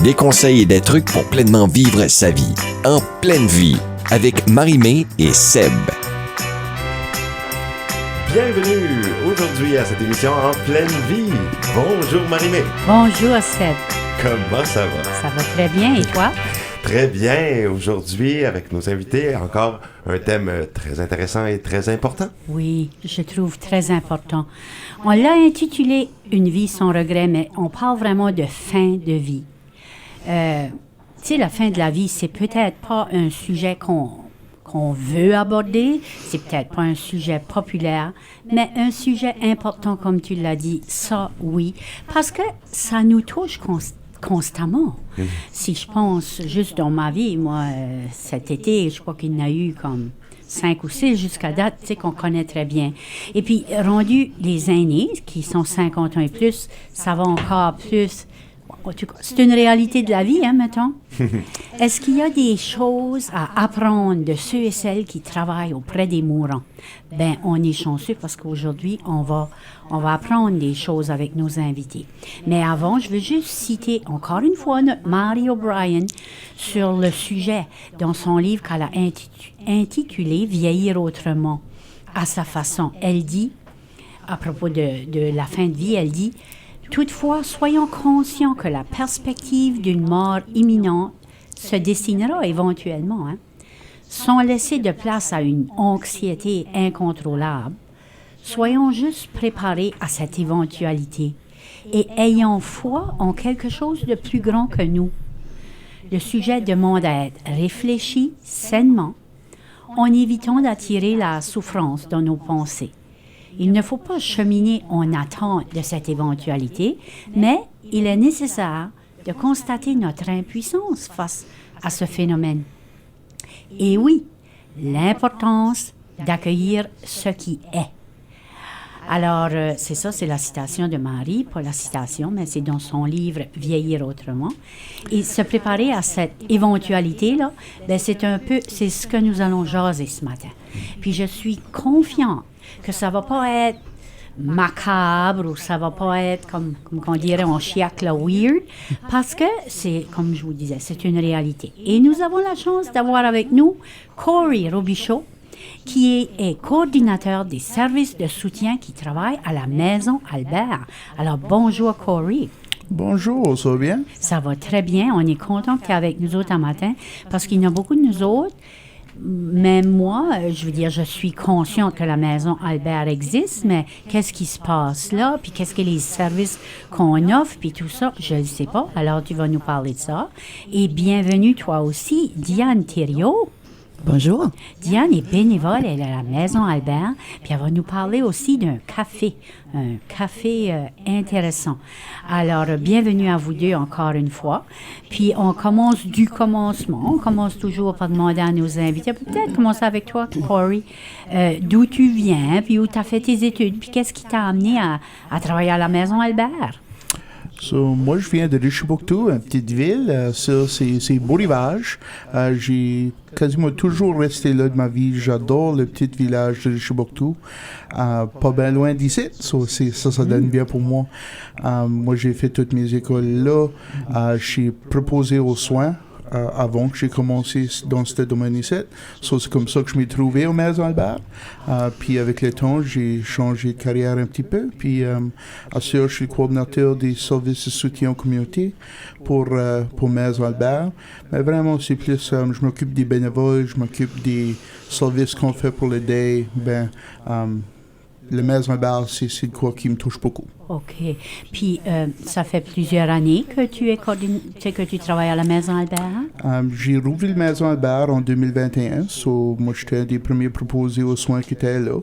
Des conseils et des trucs pour pleinement vivre sa vie. En pleine vie, avec Marie-Mé et Seb. Bienvenue aujourd'hui à cette émission En pleine vie. Bonjour Marie-Mé. Bonjour Seb. Comment ça va? Ça va très bien et toi? Très bien. Aujourd'hui, avec nos invités, encore un thème très intéressant et très important. Oui, je trouve très important. On l'a intitulé « Une vie sans regret », mais on parle vraiment de fin de vie. Tu sais, la fin de la vie, c'est peut-être pas un sujet qu'on veut aborder, c'est peut-être pas un sujet populaire, mais un sujet important, comme tu l'as dit, ça, oui, parce que ça nous touche constamment. Si je pense juste dans ma vie, moi, cet été, je crois qu'il y en a eu comme 5 ou 6 jusqu'à date, tu sais, qu'on connaît très bien. Et puis, rendu les aînés, qui sont 50 ans et plus, ça va encore plus. C'est une réalité de la vie, hein, mettons. Est-ce qu'il y a des choses à apprendre de ceux et celles qui travaillent auprès des mourants? Ben, on est chanceux parce qu'aujourd'hui, on va apprendre des choses avec nos invités. Mais avant, je veux juste citer encore une fois notre Mary O'Brien sur le sujet dans son livre qu'elle a intitulé « Vieillir autrement ». À sa façon, elle dit, à propos de la fin de vie, elle dit « Toutefois, soyons conscients que la perspective d'une mort imminente se dessinera éventuellement, hein, sans laisser de place à une anxiété incontrôlable. Soyons juste préparés à cette éventualité et ayons foi en quelque chose de plus grand que nous. Le sujet demande à être réfléchi sainement en évitant d'attirer la souffrance dans nos pensées. Il ne faut pas cheminer en attente de cette éventualité, mais il est nécessaire de constater notre impuissance face à ce phénomène. Et oui, l'importance d'accueillir ce qui est. Alors, c'est ça, c'est la citation de Marie, pas la citation, mais c'est dans son livre « Vieillir autrement ». Et se préparer à cette éventualité-là, ben c'est ce que nous allons jaser ce matin. Puis je suis confiante que ça va pas être macabre ou ça va pas être, comme on dirait en chiac, là, weird, parce que c'est, comme je vous disais, c'est une réalité. Et nous avons la chance d'avoir avec nous Corey Robichaud, qui est coordinateur des services de soutien qui travaille à la Maison Albert. Alors, bonjour Corey. Bonjour, ça va bien? Ça va très bien. On est content que tu es avec nous autres un matin parce qu'il y en a beaucoup de nous autres. Même moi, je veux dire, je suis consciente que la Maison Albert existe, mais qu'est-ce qui se passe là? Puis qu'est-ce que les services qu'on offre? Puis tout ça, je ne sais pas. Alors, tu vas nous parler de ça. Et bienvenue, toi aussi, Diane Thériault. Bonjour. Diane est bénévole, elle est à la Maison Albert, puis elle va nous parler aussi d'un café, intéressant. Alors, bienvenue à vous deux encore une fois. Puis, on commence du commencement. On commence toujours par demander à nos invités. Peut-être commencer avec toi, Corey. D'où tu viens, puis où tu as fait tes études, puis qu'est-ce qui t'a amené à travailler à la Maison Albert? Moi, je viens de Richibouctou, une petite ville. C'est beau rivage. J'ai quasiment toujours resté là de ma vie. J'adore le petit village de Richibouctou. Pas bien loin d'ici. Ça donne bien pour moi. Moi, j'ai fait toutes mes écoles là. J'ai proposé aux soins. Avant que j'ai commencé dans ce domaine ici. C'est comme ça que je m'ai trouvé au Maison Albert. Puis avec le temps, j'ai changé de carrière un petit peu. Puis à ce je suis le coordinateur des services de soutien aux communautés pour Maison Albert. Mais vraiment, c'est plus, je m'occupe des bénévoles, je m'occupe des services qu'on fait pour le day. Le Maison Albert, c'est quoi qui me touche beaucoup. OK. Puis, ça fait plusieurs années que que tu travailles à la Maison Albert? J'ai rouvert la Maison Albert en 2021. Moi, j'étais un des premiers proposés aux soins qui étaient là.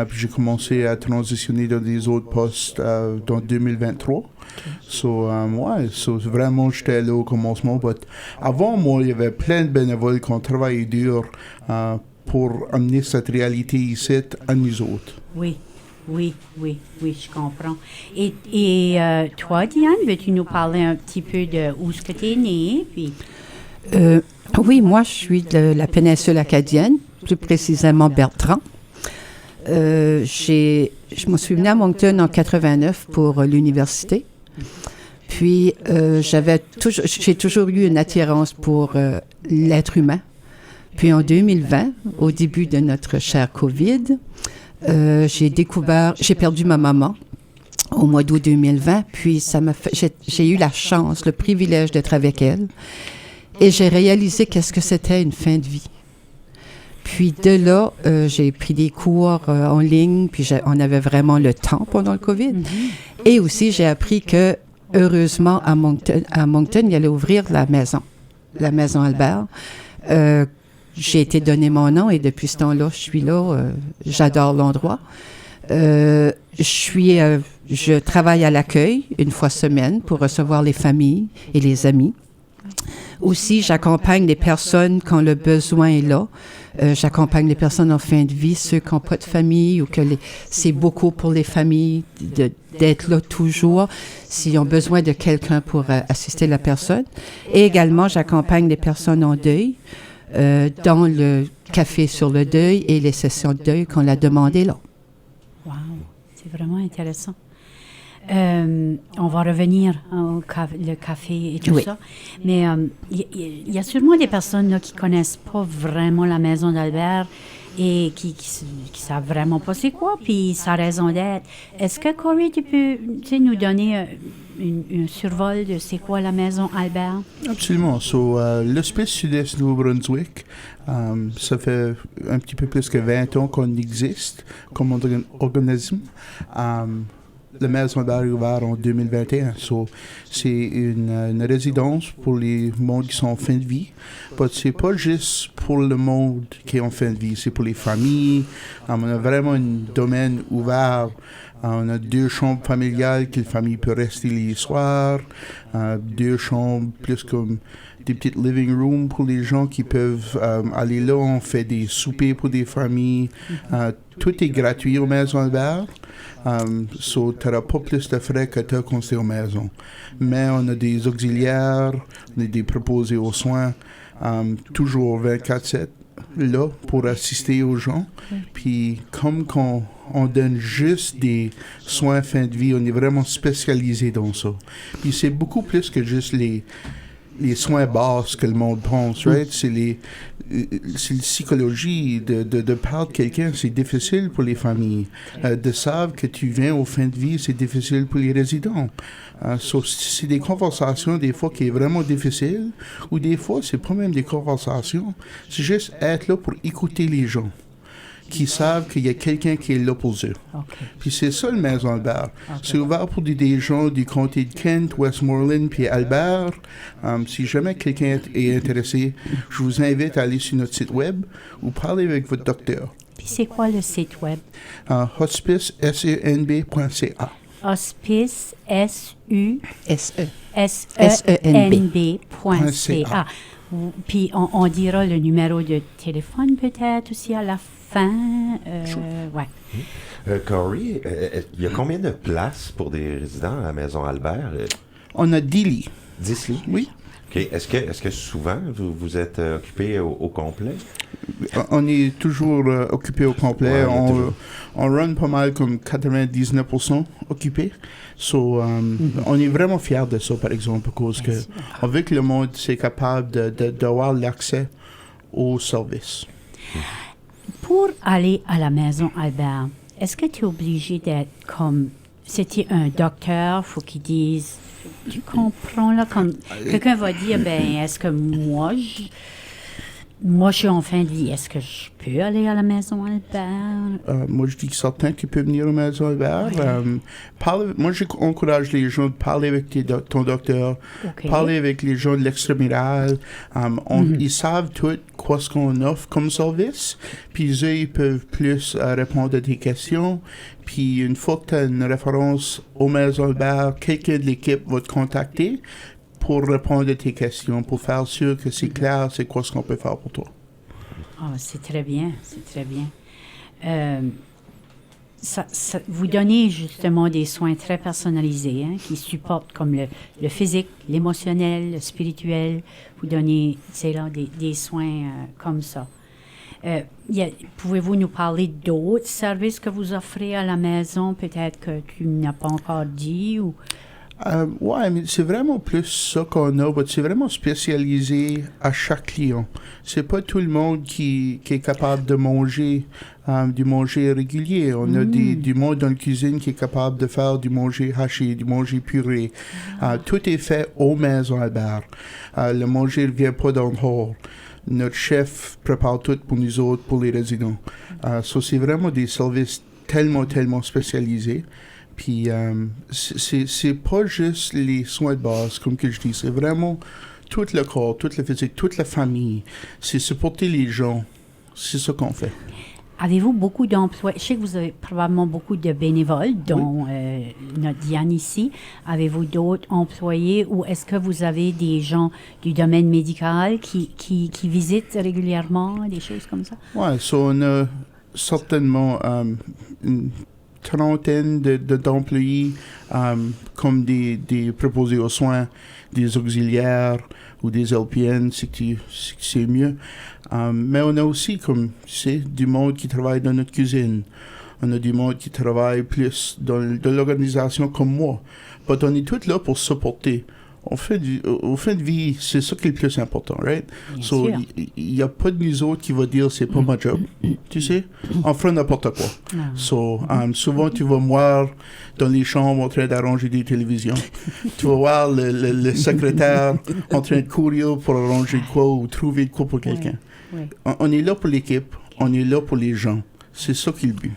Puis, j'ai commencé à transitionner dans des autres postes dans 2023. Vraiment, j'étais là au commencement. Avant moi, il y avait plein de bénévoles qui ont travaillé dur pour amener cette réalité ici à nous autres. Oui, je comprends. Et toi, Diane, veux-tu nous parler un petit peu de où est-ce que tu es née? Puis... Oui, moi, je suis de la péninsule acadienne, plus précisément Bertrand. Je me suis venue à Moncton en 89 pour l'université. Puis, j'ai toujours eu une attirance pour l'être humain. Puis, en 2020, au début de notre cher COVID, j'ai perdu ma maman au mois d'août 2020. Puis, j'ai eu la chance, le privilège d'être avec elle. Et j'ai réalisé qu'est-ce que c'était une fin de vie. Puis de là, j'ai pris des cours en ligne, puis on avait vraiment le temps pendant le COVID. Mm-hmm. Et aussi, j'ai appris que, heureusement, à Moncton, il allait ouvrir la maison Albert. J'ai été donné mon nom et depuis ce temps-là, je suis là. J'adore l'endroit. Je travaille à l'accueil une fois semaine pour recevoir les familles et les amis. Aussi, j'accompagne les personnes quand le besoin est là. J'accompagne les personnes en fin de vie, ceux qui n'ont pas de famille ou c'est beaucoup pour les familles d'être là toujours s'ils ont besoin de quelqu'un pour assister la personne. Et également, j'accompagne les personnes en deuil dans le café sur le deuil et les sessions de deuil quand la demande est là. Wow, c'est vraiment intéressant. On va revenir au le café et tout ça. Mais il y a sûrement des personnes là, qui ne connaissent pas vraiment la maison d'Albert et qui savent vraiment pas c'est quoi, puis sa raison d'être. Est-ce que, Corey, tu peux nous donner un survol de c'est quoi la maison Albert? Absolument. L'Hospice Sud-Est Nouveau-Brunswick, ça fait un petit peu plus que 20 ans qu'on existe comme organisme. La maison Albert est ouverte en 2021. C'est une résidence pour les mondes qui sont en fin de vie. Mais c'est pas juste pour le monde qui est en fin de vie, c'est pour les familles. On a vraiment un domaine ouvert. On a 2 chambres familiales que la famille peut rester les soirs. 2 chambres plus comme des petites living rooms pour les gens qui peuvent aller là. On fait des soupers pour des familles. Tout est gratuit aux maisons Albert. Tu n'auras pas plus de frais que tu as quand c'est aux maisons. Mais on a des auxiliaires, on a des préposés aux soins, toujours 24/7 là pour assister aux gens. Puis comme on donne juste des soins fin de vie, on est vraiment spécialisé dans ça. Puis c'est beaucoup plus que juste les soins basses que le monde pense, right? C'est la psychologie de parler de quelqu'un, c'est difficile pour les familles. De savoir que tu viens aux fins de vie, c'est difficile pour les résidents. C'est des conversations, des fois, qui est vraiment difficile, ou des fois, c'est pas même des conversations, c'est juste être là pour écouter les gens, qui savent qu'il y a quelqu'un qui est là pour eux. Okay. Puis c'est ça, le Maison Albert. Okay. C'est ouvert pour des gens du comté de Kent, Westmoreland, puis Albert. Si jamais quelqu'un est intéressé, je vous invite à aller sur notre site web ou parler avec votre docteur. Puis c'est quoi le site web? hospicesenb.ca. Hospice, S-U-S-E-N-B.ca. Puis on dira le numéro de téléphone peut-être aussi à la fin. Ouais. Corey, il y a combien de places pour des résidents à la maison Albert? On a 10 lits. 10 lits? Oui. Okay. Est-ce que souvent vous êtes occupé au complet? On est toujours occupé au complet. Ouais, on run pas mal comme 99% occupé. On est vraiment fiers de ça, par exemple, à cause que on veut que le monde soit capable d'avoir l'accès aux services. Pour aller à la maison Albert, est-ce que tu es obligé d'être comme... C'était un docteur, faut qu'il dise... Tu comprends, là, comme... Quelqu'un va dire, est-ce que moi, je suis en fin de vie, est-ce que je peux aller à la maison Albert? Moi, je dis certain que tu peux venir à la maison Albert. Oui. Moi, j'encourage les gens de parler avec ton docteur, parler avec les gens de l'extramural. Ils savent tout quoi ce qu'on offre comme service, puis eux, ils peuvent plus répondre à tes questions. Puis une fois que tu as une référence aux maisons Albert, quelqu'un de l'équipe va te contacter pour répondre à tes questions, pour faire sûr que c'est clair, c'est quoi ce qu'on peut faire pour toi. C'est très bien, c'est très bien. Vous donnez justement des soins très personnalisés, hein, qui supportent comme le physique, l'émotionnel, le spirituel. Vous donnez là, des soins comme ça. Pouvez-vous nous parler d'autres services que vous offrez à la maison, peut-être que tu n'as pas encore dit? Ou... Ouais, mais c'est vraiment plus ça qu'on a, mais c'est vraiment spécialisé à chaque client. C'est pas tout le monde qui est capable de manger du manger régulier. On a du monde dans la cuisine qui est capable de faire du manger haché, du manger puré. Tout est fait aux maisons Albert. Le manger ne vient pas dans le hall. Notre chef prépare tout pour nous autres, pour les résidents. So c'est vraiment des services tellement spécialisés. Puis, c'est pas juste les soins de base, comme que je dis, c'est vraiment tout le corps, toute la physique, toute la famille. C'est supporter les gens. C'est ça qu'on fait. Avez-vous beaucoup d'emplois? Je sais que vous avez probablement beaucoup de bénévoles, dont notre Diane ici. Avez-vous d'autres employés ou est-ce que vous avez des gens du domaine médical qui visitent régulièrement, des choses comme ça? Oui, on a certainement une trentaine d'employés comme des préposés aux soins, des auxiliaires ou des LPN, c'est mieux. Mais on a aussi, comme tu sais, du monde qui travaille dans notre cuisine. On a du monde qui travaille plus dans l'organisation comme moi. Mais on est tous là pour supporter. Au fin de vie, c'est ça qui est le plus important, right? So, il n'y a pas de nous autres qui va dire c'est pas ma job, tu sais? On fera n'importe quoi. So, souvent, tu vas me voir dans les chambres en train d'arranger des télévisions. Tu vas voir le secrétaire en train de courir pour arranger quoi ou trouver quoi pour quelqu'un. On est là pour l'équipe, on est là pour les gens. C'est ça qui est le but.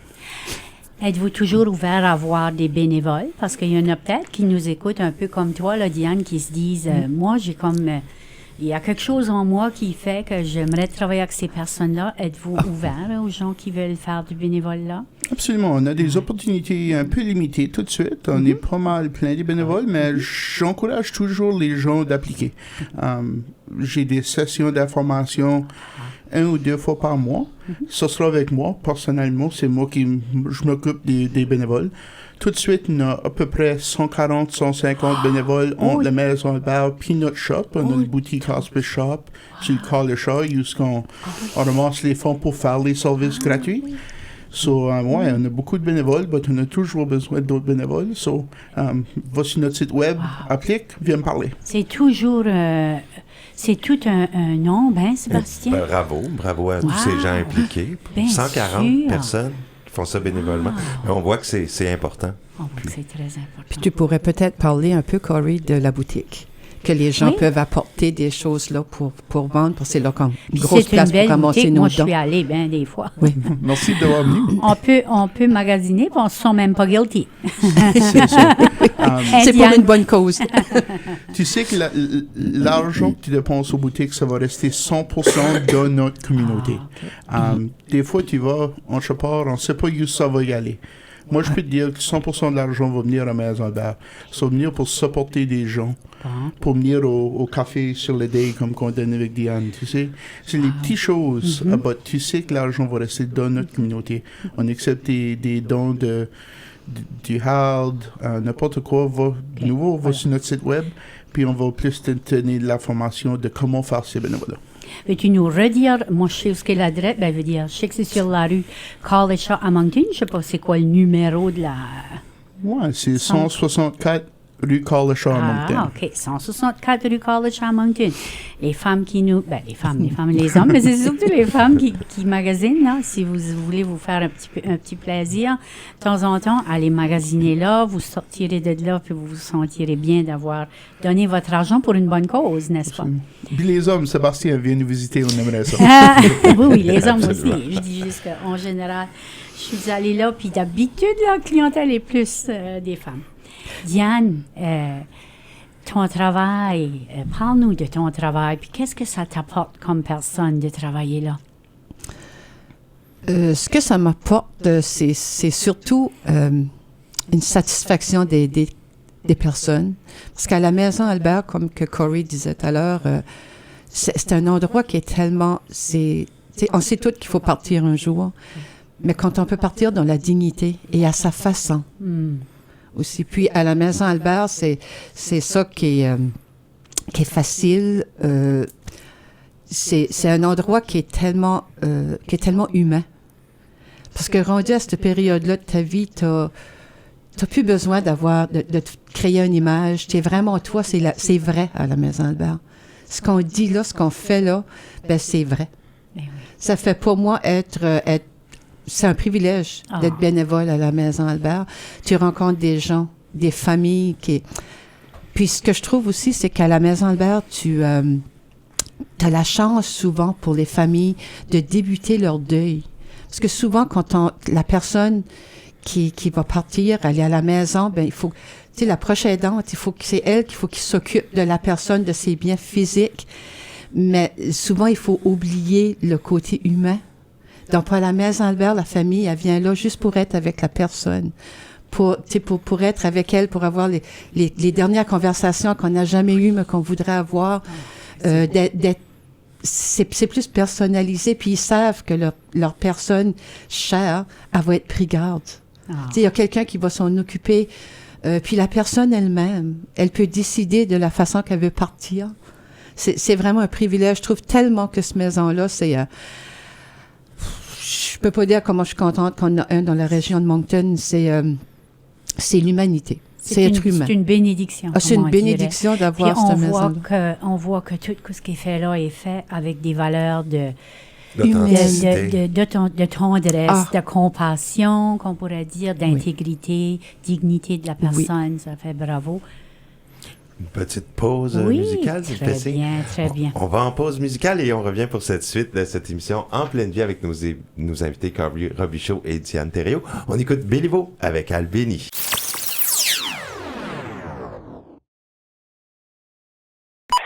Êtes-vous toujours ouvert à voir des bénévoles? Parce qu'il y en a peut-être qui nous écoutent un peu comme toi, là, Diane, qui se disent moi, j'ai comme. Il y a quelque chose en moi qui fait que j'aimerais travailler avec ces personnes-là. Êtes-vous ouvert aux gens qui veulent faire du bénévolat? Absolument. On a des opportunités un peu limitées tout de suite. On est pas mal plein de bénévoles, mais j'encourage toujours les gens d'appliquer. J'ai des sessions d'information 1 ou 2 fois par mois. Ça sera avec moi, personnellement. C'est moi je m'occupe des bénévoles. Tout de suite, on a à peu près 140, 150 bénévoles entre la maison Albert puis notre shop. On a une boutique Hospice Shop sur le Carl Shaw, où on ramasse les fonds pour faire les services gratuits. So, ouais, on a beaucoup de bénévoles, mais on a toujours besoin d'autres bénévoles. So, va sur notre site web, applique, viens me parler. C'est toujours... c'est tout un nombre, hein, Sébastien? Bravo à tous ces gens impliqués. Bien 140 sûr. personnes qui font ça bénévolement. Mais on voit que c'est important. On voit que c'est très important. Puis tu pourrais peut-être parler un peu, Corey, de la boutique. Que les gens peuvent apporter des choses là pour vendre, parce que c'est là comme une grosse place pour ramasser nos dons. Moi, je suis allée bien des fois. Oui. Merci d'avoir venu. On peut magasiner, puis on se sent même pas guilty. C'est ça. C'est pour une bonne cause. Tu sais que l'argent que tu dépenses aux boutiques, ça va rester 100% dans notre communauté. Des fois, tu vas en Chapard, on ne sait pas où ça va y aller. Moi, je peux te dire que 100% de l'argent va venir à Maison Albert. Ça va venir pour supporter des gens, pour venir au café sur le day, comme qu'on donne avec Diane, tu sais. C'est les petites choses, mais tu sais que l'argent va rester dans notre communauté. On accepte des dons du HALD, n'importe quoi, va sur notre site web, puis on va plus te donner de l'information de comment faire ces bénévoles. Veux-tu nous redire, moi je sais où est l'adresse, je sais que c'est sur la rue Carl Shaw à Moncton, je sais pas c'est quoi le numéro de la... Ouais, c'est 164 rue Carl Shaw à Moncton. Ah, OK, 164 rue Carl Shaw à Moncton. Les femmes qui nous... les hommes, mais c'est surtout les femmes qui magasinent, là. Si vous voulez vous faire un petit plaisir, de temps en temps, allez magasiner là, vous sortirez de là, puis vous vous sentirez bien d'avoir donné votre argent pour une bonne cause, n'est-ce pas? Puis les hommes, Sébastien vient nous visiter, on aimerait ça. Oui, les hommes aussi. Je dis juste qu'en général, je suis allée là, puis d'habitude, la clientèle est plus des femmes. Diane, ton travail, parle-nous de ton travail, puis qu'est-ce que ça t'apporte comme personne de travailler là? Ce que ça m'apporte, c'est surtout une satisfaction des personnes. Parce qu'à la Maison Albert, comme que Corey disait tout à l'heure, c'est un endroit qui est tellement... on sait tous qu'il faut partir un jour, mais quand on peut partir dans la dignité et à sa façon aussi. Puis à la Maison Albert, c'est ça qui est facile. C'est un endroit qui est tellement humain. Parce que rendu à cette période-là de ta vie, t'as plus besoin de te créer une image. T'es vraiment toi, c'est vrai à la Maison Albert. Ce qu'on dit là, ce qu'on fait là, ben c'est vrai. Ben oui. Ça fait pour moi c'est un privilège d'être bénévole à la Maison Albert. Tu rencontres des gens, des familles Puis ce que je trouve aussi, c'est qu'à la Maison Albert, tu as la chance souvent pour les familles de débuter leur deuil. Parce que souvent, quand la personne qui va partir, aller à la maison, ben il faut, tu sais, la prochaine aidante, c'est elle qu'il faut qu'il s'occupe de la personne, de ses biens physiques. Mais souvent, il faut oublier le côté humain. Donc, pour la Maison Albert, la famille, elle vient là juste pour être avec la personne. Pour être avec elle, pour avoir les dernières conversations qu'on n'a jamais eues, mais qu'on voudrait avoir. C'est plus personnalisé, puis ils savent que leur personne chère, elle va être pris garde. Il y a quelqu'un qui va s'en occuper, puis la personne elle-même, elle peut décider de la façon qu'elle veut partir. C'est vraiment un privilège. Je trouve tellement que cette maison-là, je peux pas dire comment je suis contente qu'on a un dans la région de Moncton. C'est l'humanité. C'est être humain. C'est une bénédiction. C'est une bénédiction d'avoir cette maison-là. On voit que tout ce qui est fait là est fait avec des valeurs de tendresse, de compassion, qu'on pourrait dire, d'intégrité, dignité de la personne. Oui. Ça fait bravo. Une petite pause musicale, s'il te plaît. Très bien. On va en pause musicale et on revient pour cette suite de cette émission En pleine vie avec nos invités Carly Robichaud et Diane Thériault. On écoute Béliveau avec Albéni.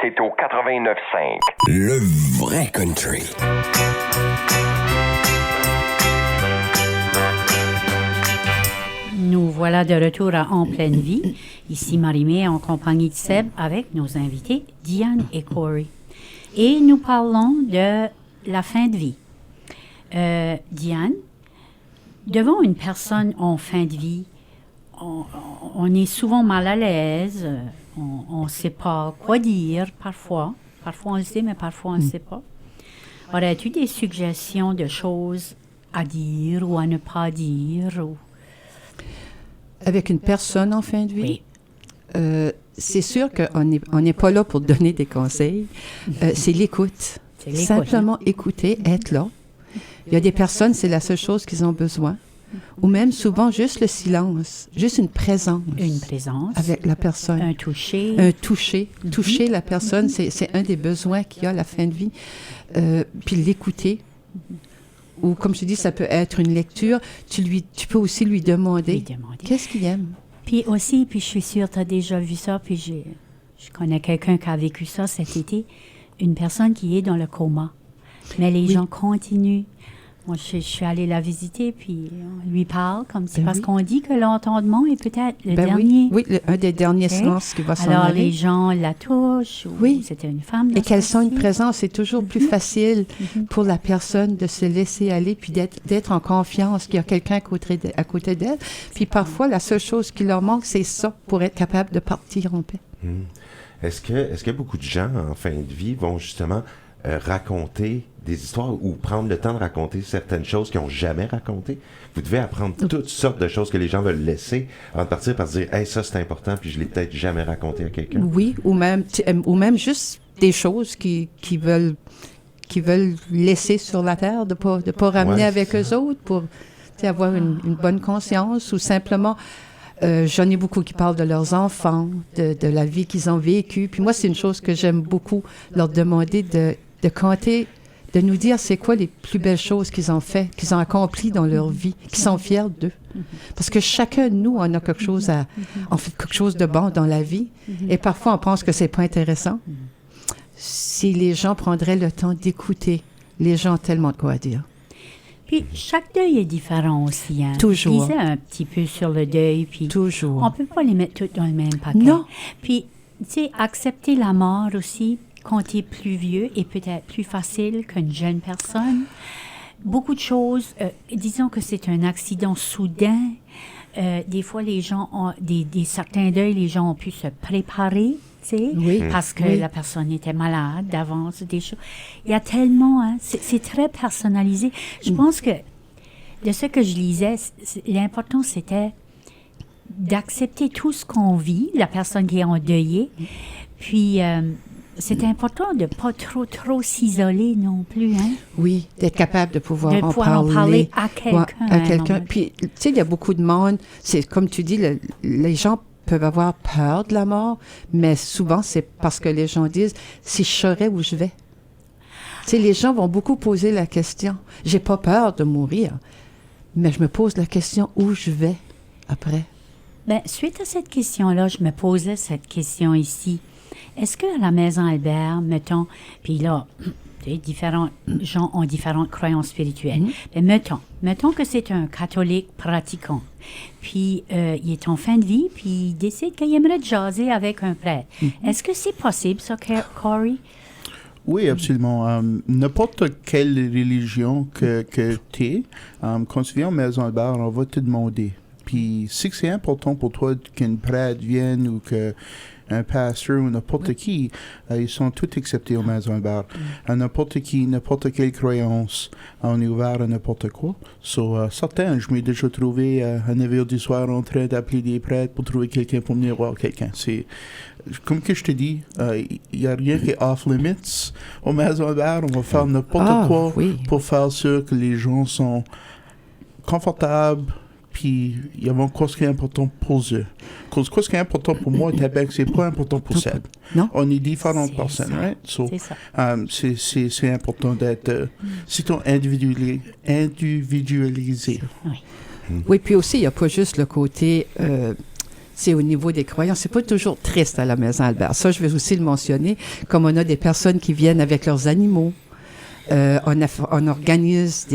C'est au 89.5. Le vrai country. Nous voilà de retour à En pleine vie. Ici Marie-Mé en compagnie de Seb avec nos invités Diane et Corey. Et nous parlons de la fin de vie. Diane, devant une personne en fin de vie, on est souvent mal à l'aise, on ne sait pas quoi dire parfois. Parfois on le sait, mais parfois on ne sait pas. Aurais-tu des suggestions de choses à dire ou à ne pas dire? Avec une personne en fin de vie? Oui. C'est sûr qu'on n'est pas là pour donner des conseils. C'est l'écoute. Simplement écouter, être là. Il y a des personnes, c'est la seule chose qu'ils ont besoin. Ou même souvent juste le silence, juste une présence. Une présence. Avec la personne. Un toucher. Un toucher. Toucher la personne, c'est un des besoins qu'il y a à la fin de vie. Puis l'écouter. Ou comme je dis, ça peut être une lecture. Tu peux aussi lui demander. Qu'est-ce qu'il aime. Puis aussi, je suis sûre, tu as déjà vu ça, puis je connais quelqu'un qui a vécu ça cet été, une personne qui est dans le coma. Mais les gens continuent. Moi, je suis allée la visiter, puis on lui parle comme c'est parce qu'on dit que l'entendement est peut-être le dernier. Oui, un des derniers silences qui va s'en aller. Alors, les gens la touchent, ou c'était une femme. Et qu'elle sent une présence, c'est toujours plus facile pour la personne de se laisser aller, puis d'être en confiance qu'il y a quelqu'un à côté d'elle. Puis parfois, la seule chose qui leur manque, c'est ça, pour être capable de partir en paix. Est-ce que beaucoup de gens, en fin de vie, vont justement raconter des histoires ou prendre le temps de raconter certaines choses qu'ils n'ont jamais racontées? Vous devez apprendre toutes sortes de choses que les gens veulent laisser avant de partir par se dire « Hey, ça c'est important, puis je l'ai peut-être jamais raconté à quelqu'un. » Oui, ou même juste des choses qui veulent laisser sur la terre, de pas ramener avec eux autres pour avoir une bonne conscience, ou simplement... j'en ai beaucoup qui parlent de leurs enfants, de la vie qu'ils ont vécue. Puis moi, c'est une chose que j'aime beaucoup, leur demander de compter, de nous dire c'est quoi les plus belles choses qu'ils ont fait, qu'ils ont accompli dans leur vie, qu'ils sont fiers d'eux. Parce que chacun de nous, on a quelque chose on fait quelque chose de bon dans la vie. Et parfois, on pense que c'est pas intéressant. Si les gens prendraient le temps d'écouter, les gens ont tellement de quoi dire. Puis, chaque deuil est différent aussi. Hein? Toujours. Je disais un petit peu sur le deuil. Puis toujours. On ne peut pas les mettre tous dans le même paquet. Non. Puis, tu sais, accepter la mort aussi, quand tu es plus vieux, est peut-être plus facile qu'une jeune personne. Beaucoup de choses, disons que c'est un accident soudain. Des fois, les gens ont certains deuils, les gens ont pu se préparer. Oui. Parce que la personne était malade d'avance, des choses. Il y a tellement, hein, c'est très personnalisé. Je pense que, de ce que je lisais, l'important c'était d'accepter tout ce qu'on vit, la personne qui est endeuillée. Puis, c'est important de ne pas trop s'isoler non plus. Hein? Oui, d'être capable de pouvoir, De pouvoir en parler à quelqu'un. Ouais, à quelqu'un. Puis, tu sais, il y a beaucoup de monde, c'est comme tu dis, les gens peuvent avoir peur de la mort, mais souvent, c'est parce que les gens disent, si je saurais où je vais. Tu sais, les gens vont beaucoup poser la question. J'ai pas peur de mourir, mais je me pose la question où je vais après. Bien, suite à cette question-là, je me posais cette question ici. Est-ce qu'à la Maison Albert, mettons, puis là, tu sais, différents gens ont différentes croyances spirituelles. Mais mettons que c'est un catholique pratiquant, puis il est en fin de vie, puis il décide qu'il aimerait jaser avec un prêtre. Est-ce que c'est possible, ça, Corey? Oui, absolument. N'importe quelle religion que tu es, quand tu viens à Maison Albert, on va te demander. Puis, si c'est important pour toi qu'un prêtre vienne ou qu'un pasteur ou n'importe qui, ils sont tous acceptés au Maison Albert. N'importe qui, n'importe quelle croyance, on est ouvert à n'importe quoi. Certains, je m'ai déjà trouvé à 9h du soir en train d'appeler des prêtres pour trouver quelqu'un pour venir voir quelqu'un. C'est, comme que je te dis, il n'y a rien qui est off-limits au Maison Albert. On va faire n'importe quoi pour faire sûr que les gens sont confortables. Puis, il y a quoi ce qui est important pour eux. Quoi ce qui est important pour moi, Québec, c'est pas important pour Seb. Non. On est différentes personnes, right? C'est ça. C'est important d'être, citons, individualisé. Oui. Oui, puis aussi, il n'y a pas juste le côté, c'est au niveau des croyances. C'est pas toujours triste à la Maison Albert. Ça, je vais aussi le mentionner, comme on a des personnes qui viennent avec leurs animaux. On organise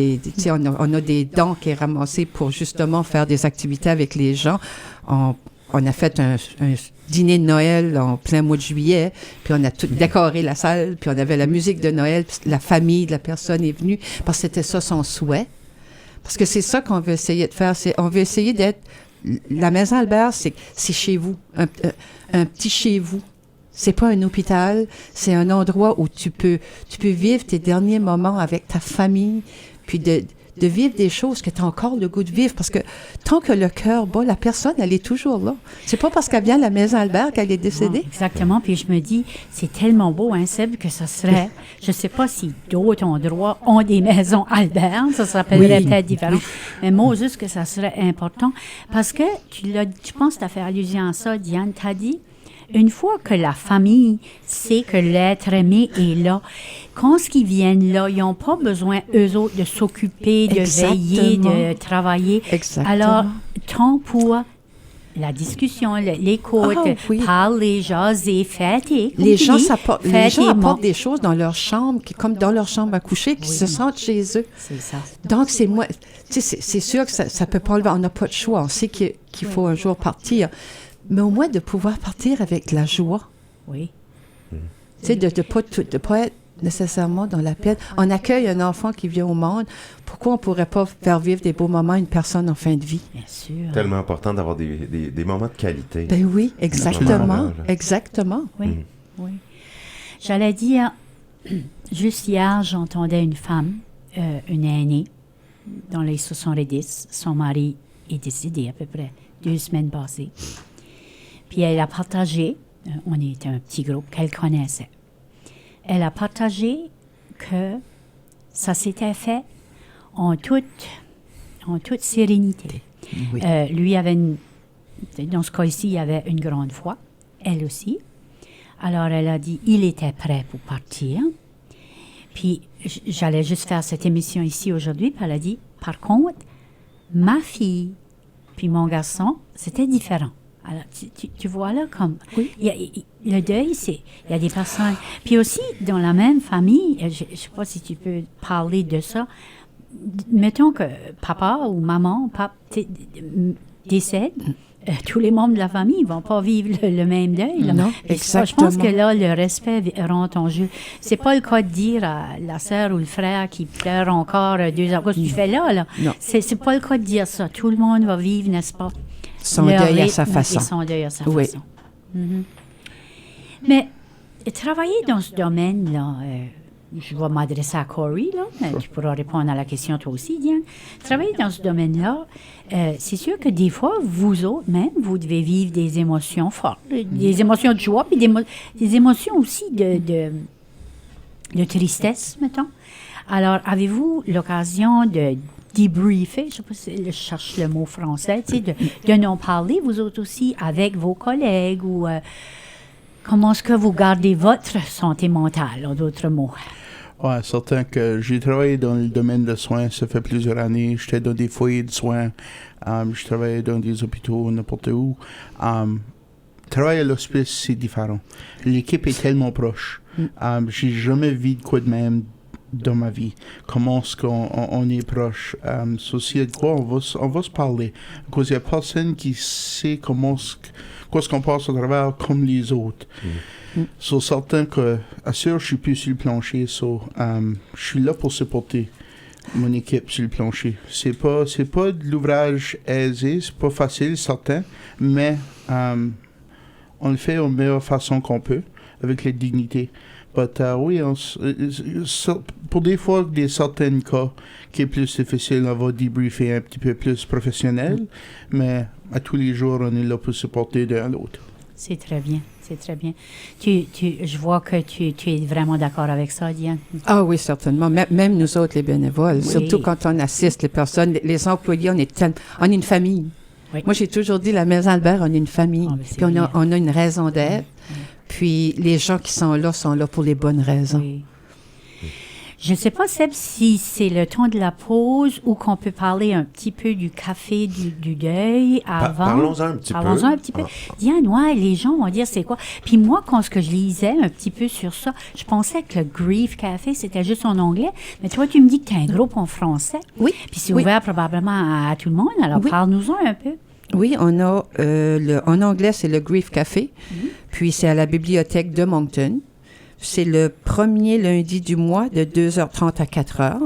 on a des dons qui est ramassés pour justement faire des activités avec les gens. On a fait un dîner de Noël en plein mois de juillet, puis on a tout décoré la salle, puis on avait la musique de Noël, puis la famille de la personne est venue, parce que c'était ça son souhait. Parce que c'est ça qu'on veut essayer de faire, on veut essayer d'être... La Maison Albert, c'est chez vous, un petit chez vous. C'est pas un hôpital, c'est un endroit où tu peux vivre tes derniers moments avec ta famille, puis de vivre des choses que tu as encore le goût de vivre, parce que tant que le cœur bat, la personne, elle est toujours là. C'est pas parce qu'elle vient à la Maison Albert qu'elle est décédée. Non, exactement, puis je me dis, c'est tellement beau, hein, Seb, que ça serait, je sais pas si d'autres endroits ont des maisons Albert, ça s'appellerait peut-être différent, mais moi, juste que ça serait important, parce que, je pense que tu as fait allusion à ça, Diane, t'as dit, une fois que la famille sait que l'être aimé est là, quand ils viennent là, ils n'ont pas besoin, eux autres, de s'occuper, de veiller, de travailler. Exactement. Alors, temps pour la discussion, l'écoute, parler, jaser, fêter. Les gens apportent des choses dans leur chambre, comme dans leur chambre à coucher, qui se sentent chez eux. C'est ça. Donc, c'est sûr que ça peut pas enlever. On n'a pas de choix. On sait qu'il faut un jour partir. Mais au moins de pouvoir partir avec la joie. Oui. Tu sais, de pas être nécessairement dans la peine. On accueille un enfant qui vient au monde. Pourquoi on ne pourrait pas faire vivre des beaux moments à une personne en fin de vie? Bien sûr. Tellement important d'avoir des moments de qualité. Ben oui, exactement. Exactement. Oui, oui. J'allais dire, juste hier, j'entendais une femme, une aînée, dans les 70. Son mari est décédé à peu près 2 semaines passées. Puis elle a partagé, on était un petit groupe qu'elle connaissait, elle a partagé que ça s'était fait en toute sérénité. Oui. Lui avait dans ce cas-ci, il y avait une grande foi, elle aussi. Alors elle a dit, il était prêt pour partir. Puis j'allais juste faire cette émission ici aujourd'hui, puis elle a dit, par contre, ma fille puis mon garçon, c'était différent. Alors, tu vois là, comme... Oui. Le deuil, il y a des personnes... Puis aussi, dans la même famille, je ne sais pas si tu peux parler de ça, mettons que papa ou maman décèdent, tous les membres de la famille ne vont pas vivre le même deuil. Là. Non, Je exactement. pense que là, le respect rentre en jeu. C'est pas le cas de dire à la sœur ou le frère qui pleure encore 2 ans. Qu'est-ce que tu fais là? Non. C'est pas le cas de dire ça. Tout le monde va vivre, n'est-ce pas? Son deuil à sa façon. Son deuil à sa Oui. façon. Mm-hmm. Mais travailler dans ce domaine-là, je vais m'adresser à Corey, là. Tu pourras répondre à la question toi aussi, Diane. Travailler dans ce domaine-là, c'est sûr que des fois, vous autres, même, vous devez vivre des émotions fortes, des émotions de joie, puis des émotions aussi de tristesse, mettons. Alors, avez-vous l'occasion de débriefer, je ne sais pas si je cherche le mot français, tu sais, de n'en parler, vous autres aussi, avec vos collègues, ou comment est-ce que vous gardez votre santé mentale, en d'autres mots? Ouais, certain que j'ai travaillé dans le domaine de soins, ça fait plusieurs années. J'étais dans des foyers de soins, je travaillais dans des hôpitaux, n'importe où. Travailler à l'hospice, c'est différent. L'équipe est tellement proche. J'ai jamais vu de quoi de même dans ma vie. Comment est-ce qu'on est proche? S'il y a de quoi, on va se parler. Parce qu'il n'y a personne qui sait quoi est-ce qu'on passe au travers comme les autres. So, certain que, assure, je suis plus sur le plancher. So, je suis là pour supporter mon équipe sur le plancher. C'est pas de l'ouvrage aisé, c'est pas facile, certain, mais on le fait de la meilleure façon qu'on peut, avec la dignité. But, oui, pour des fois, des certains cas qui est plus difficile, on va débriefer un petit peu plus professionnel, mais à tous les jours, on est là pour supporter l'un l'autre. C'est très bien, c'est très bien. Je vois que tu es vraiment d'accord avec ça, Diane. Ah oui, certainement. Même nous autres, les bénévoles, Oui. surtout quand on assiste les personnes, les employés, on est une famille. Oui. Moi, j'ai toujours dit, la Maison Albert, on est une famille. Ah, ben, c'est Puis bien. on a une raison d'être. Puis les gens qui sont là pour les bonnes raisons. Oui. Je ne sais pas, Seb, si c'est le temps de la pause ou qu'on peut parler un petit peu du café du deuil avant. Parlons-en un petit peu. Parlons-en un petit peu. Diane, ouais, les gens vont dire c'est quoi. Puis moi, quand je lisais un petit peu sur ça, je pensais que le Grief Café, c'était juste en anglais. Mais toi, tu me dis que tu as un groupe en français. Oui. Puis c'est Oui. ouvert probablement à tout le monde. Alors, Oui. parle-nous-en un peu. Oui, on a, en anglais, c'est le Grief Café. Puis c'est à la bibliothèque de Moncton. C'est le premier lundi du mois de 2h30 à 4h.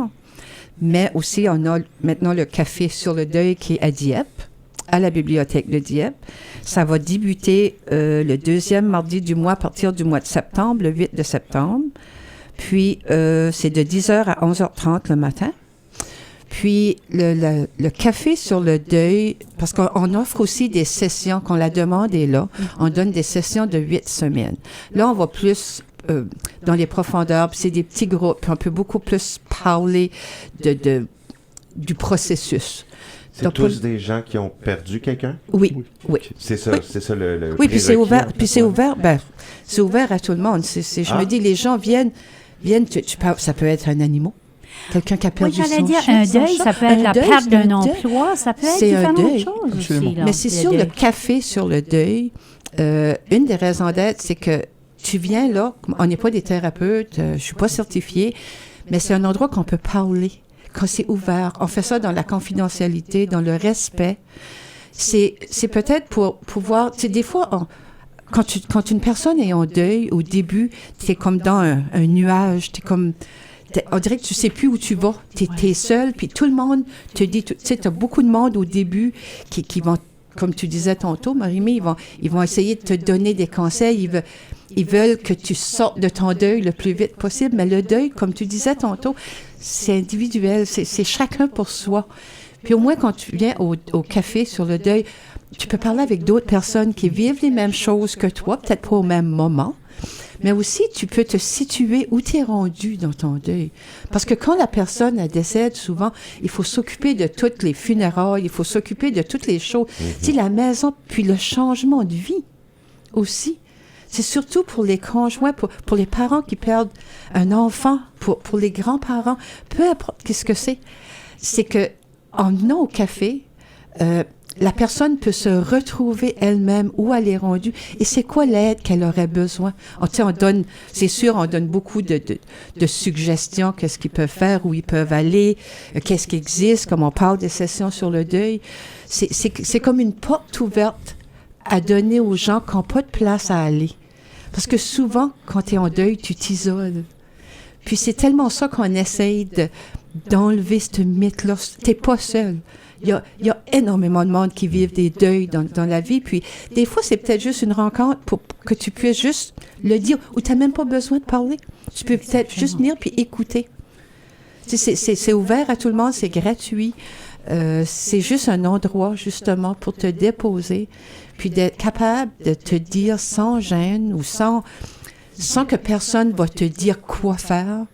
Mais aussi, on a maintenant le café sur le deuil qui est à Dieppe, à la bibliothèque de Dieppe. Ça va débuter le deuxième mardi du mois à partir du mois de septembre, le 8 de septembre. Puis, c'est de 10h à 11h30 le matin. Puis, le café sur le deuil, parce qu'on offre aussi des sessions, quand la demande est là, on donne des sessions de 8 semaines. Là, on va plus dans les profondeurs, puis c'est des petits groupes, puis on peut beaucoup plus parler du processus. C'est Donc, tous des gens qui ont perdu quelqu'un? Oui. C'est ça, Oui. c'est ça le Oui, puis c'est prérequis, ouvert, en fait. puis c'est ouvert, c'est ouvert à tout le monde. Je me dis, les gens viennent, ça peut être un animal. Quelqu'un qui a Oui, perdu j'allais son dire, chien, un son deuil, chat. ça peut être Un la deuil, perte c'est d'un un deuil. emploi, ça peut être C'est un différentes deuil. choses Absolument. aussi. Là, Mais c'est sûr, le deuil. café sur le deuil, une des raisons d'être, c'est que tu viens là, on n'est pas des thérapeutes, je suis pas certifiée, mais c'est un endroit qu'on peut parler, quand c'est ouvert. On fait ça dans la confidentialité, dans le respect. C'est peut-être pour pouvoir, tu sais, des fois, quand une personne est en deuil, au début, t'es comme dans un nuage, on dirait que tu sais plus où tu vas. T'es seul, puis tout le monde te dit, tu sais, t'as beaucoup de monde au début qui vont, comme tu disais tantôt, Marie-Mé, ils vont essayer de te donner des conseils. Ils veulent que tu sortes de ton deuil le plus vite possible. Mais le deuil, comme tu disais tantôt, c'est individuel. C'est chacun pour soi. Puis au moins, quand tu viens au café sur le deuil, tu peux parler avec d'autres personnes qui vivent les mêmes choses que toi, peut-être pas au même moment. Mais aussi, tu peux te situer où tu es rendu dans ton deuil. Parce que quand la personne elle décède, souvent, il faut s'occuper de toutes les funérailles, il faut s'occuper de toutes les choses. Tu sais, la maison, puis le changement de vie aussi. C'est surtout pour les conjoints, pour les parents qui perdent un enfant, pour les grands-parents, peu importe qu'est-ce que c'est que en venant au café, la personne peut se retrouver elle-même où elle est rendue et c'est quoi l'aide qu'elle aurait besoin. On donne, c'est sûr, on donne beaucoup de suggestions, qu'est-ce qu'ils peuvent faire, où ils peuvent aller, qu'est-ce qui existe, comme on parle des sessions sur le deuil. C'est comme une porte ouverte à donner aux gens qui n'ont pas de place à aller. Parce que souvent, quand tu es en deuil, tu t'isoles. Puis c'est tellement ça qu'on essaye d'enlever ce mythe-là. T'es pas seul. Il y a énormément de monde qui vivent des deuils dans la vie. Puis, des fois, c'est peut-être juste une rencontre pour que tu puisses juste le dire, ou tu n'as même pas besoin de parler. Tu peux peut-être juste venir puis écouter. C'est ouvert à tout le monde, c'est gratuit. C'est juste un endroit, justement, pour te déposer, puis d'être capable de te dire sans gêne ou sans que personne va te dire quoi faire.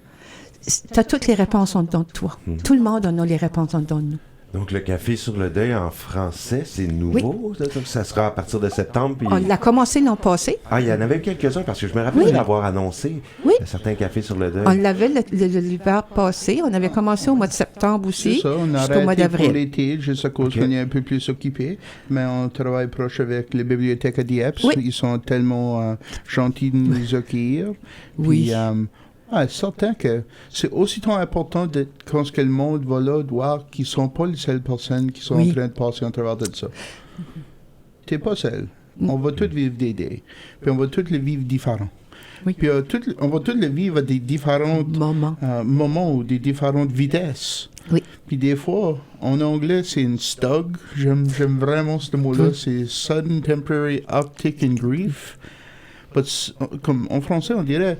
Tu as toutes les réponses en dedans de toi. Tout le monde en a les réponses en dedans de nous. Donc, le café sur le deuil en français, c'est nouveau? Oui. Ça sera à partir de septembre? Puis... On l'a commencé l'an passé. Ah, il y en avait quelques-uns, parce que je me rappelle l'avoir annoncé. Oui. Certains cafés sur le deuil. On l'avait l'hiver passé. On avait commencé au mois de septembre aussi, C'est ça, on a jusqu'au mois arrêté pour d'avril. l'été, juste à cause qu'on est un peu plus occupé. Mais on travaille proche avec les bibliothèques à Dieppe. Oui. Ils sont tellement gentils de nous accueillir. Oui. Puis, certain que c'est aussitôt important quand que le monde va là, de voir qu'ils ne sont pas les seules personnes qui sont en train de passer en travers de ça. Tu n'es pas seul. On va tous vivre des deuils. Puis on va tous les vivre différents. Oui. Puis on va tous les vivre à des différents moments ou des différentes vitesses. Oui. Puis des fois, en anglais, c'est une stug. J'aime vraiment ce mot-là. C'est sudden temporary uptick in grief. Comme en français, on dirait...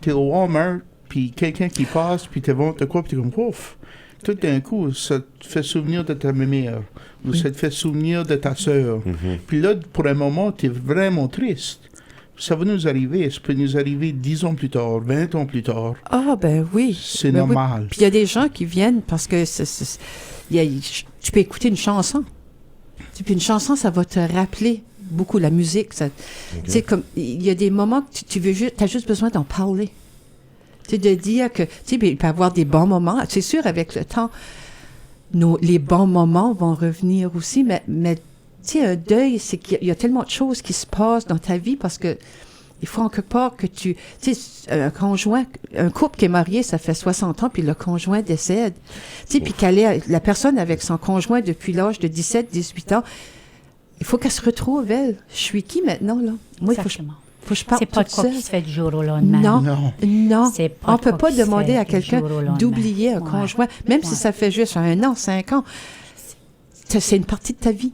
T'es au Walmart, puis quelqu'un qui passe, puis te vend de quoi, puis t'es comme, ouf! Tout d'un coup, ça te fait souvenir de ta mère, ou ça te fait souvenir de ta sœur. Puis là, pour un moment, t'es vraiment triste. Ça va nous arriver, ça peut nous arriver 10 ans plus tard, 20 ans plus tard. Ah, ben oui. C'est Ben normal. Oui. Puis il y a des gens qui viennent parce que tu peux écouter une chanson. Puis une chanson, ça va te rappeler beaucoup la musique. C'est comme il y a des moments que tu as juste besoin d'en parler. Tu sais, de dire que il peut y avoir des bons moments. C'est sûr, avec le temps, les bons moments vont revenir aussi, mais tu sais, un deuil, c'est qu'il y a tellement de choses qui se passent dans ta vie parce que il faut en quelque part que tu sais, un couple qui est marié, ça fait 60 ans, puis le conjoint décède. Tu sais, puis la personne avec son conjoint depuis l'âge de 17, 18 ans, il faut qu'elle se retrouve, elle. Je suis qui maintenant, là? Moi, il faut que je parte C'est pas de toute quoi seule. qui se fait du jour au lendemain. Non. C'est pas On de peut quoi pas qui se demander fait à du quelqu'un jour au lendemain. d'oublier un conjoint, même si ça fait juste 1 an, 5 ans. C'est une partie de ta vie.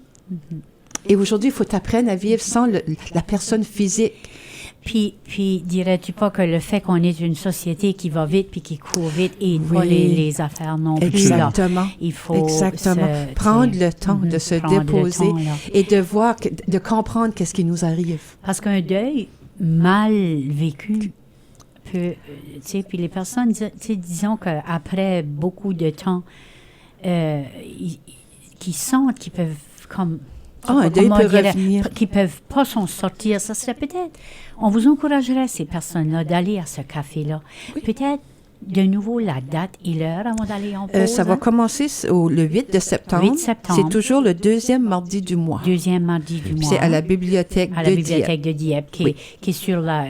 Et aujourd'hui, il faut t'apprendre à vivre sans la personne physique. Puis dirais-tu pas que le fait qu'on est une société qui va vite puis qui court vite et pas les affaires non plus, Exactement. là. Il faut prendre le temps de se déposer temps, et de voir, de comprendre qu'est-ce qui nous arrive. Parce qu'un deuil mal vécu peut, tu sais, puis les personnes, tu sais, disons qu'après beaucoup de temps, qui sentent qu'ils peuvent comme un deuil peut revenir. qui peuvent pas s'en sortir, ça serait peut-être, on vous encouragerait ces personnes-là d'aller à ce café-là. Peut-être de nouveau la date et l'heure avant d'aller en pause. Ça va commencer le 8 de septembre. 8 septembre. C'est toujours le 2e mardi du mois. 2e mardi du mois. C'est à la bibliothèque de Dieppe, qui est sur la